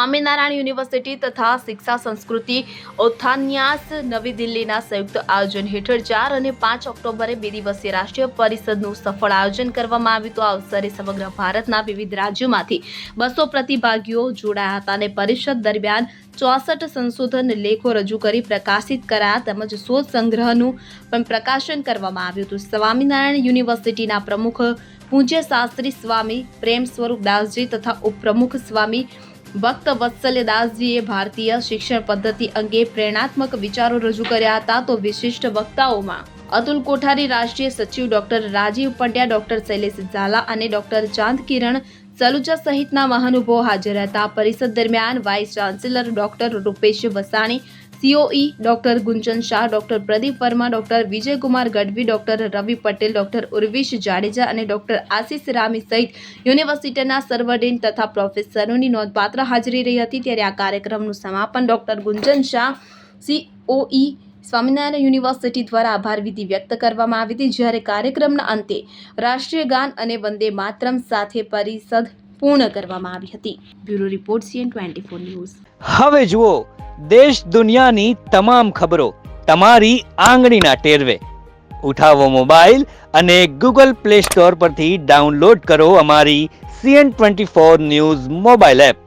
Swaminarayan university તથા શિક્ષા સંસ્કૃતિ ઉત્થાન્યાસ નવી દિલ્હીના સંયુક્ત આયોજન હેઠળ 4 અને 5 ઓક્ટોબરે 2 દિવસીય રાષ્ટ્રીય પરિષદનું સફળ આયોજન કરવામાં આવ્યું. તો આ અવસરે સમગ્ર ભારતના વિવિધ રાજ્યોમાંથી 200 પ્રતિભાગીઓ જોડાયા હતા અને પરિષદ દરમિયાન 64 સંશોધન લેખો રજૂ કરી પ્રકાશિત કરાયા તેમજ શોધ સંગ્રહનું પણ પ્રકાશન કરવામાં આવ્યું હતું. સ્વામિનારાયણ યુનિવર્સિટીના પ્રમુખ પૂજ્ય શાસ્ત્રી સ્વામી પ્રેમ સ્વરૂપ દાસજી તથા ઉપપ્રમુખ સ્વામી ભક્ત વત્સલ્ય દાસજીએ ભારતીય શિક્ષણ પદ્ધતિ અંગે પ્રેરણાત્મક વિચારો રજૂ કર્યા હતા. તો વિશિષ્ટ વક્તાઓમાં અતુલ કોઠારી, રાષ્ટ્રીય સચિવ ડોક્ટર રાજીવ પંડ્યા, ડોક્ટર શૈલેષ ઝાલા અને ડોક્ટર ચાંદ કિરણ સલુજા સહિતના મહાનુભાવો હાજર હતા. પરિષદ દરમિયાન vice chancellor doctor Rupesh Vasani, COE doctor Gunjan Shah, doctor Pradeep Verma, doctor Vijaykumar Gadhvi, doctor Ravi Patel, doctor Urvish Jadeja અને ડોક્ટર આશિષ રામી સહિત યુનિવર્સિટીના સર્વડીન તથા પ્રોફેસરોની નોંધપાત્ર હાજરી રહી હતી. ત્યારે આ કાર્યક્રમનું સમાપન doctor Gunjan Shah, COE Swaminarayan university દ્વારા આભાર વિધિ વ્યક્ત કરવામાં આવી હતી. જ્યારે કાર્યક્રમના અંતે રાષ્ટ્રીય ગાન અને વંદે માતરમ સાથે પરિષદ પૂર્ણ કરવામાં આવી હતી. Bureau report CN24 news. હવે જુઓ દેશ દુનિયાની તમામ ખબરો તમારી આંગળીના ટેરવે. ઉઠાવો મોબાઈલ અને Google Play Store પરથી ડાઉનલોડ કરો અમારી CN24 ન્યૂઝ મોબાઈલ એપ.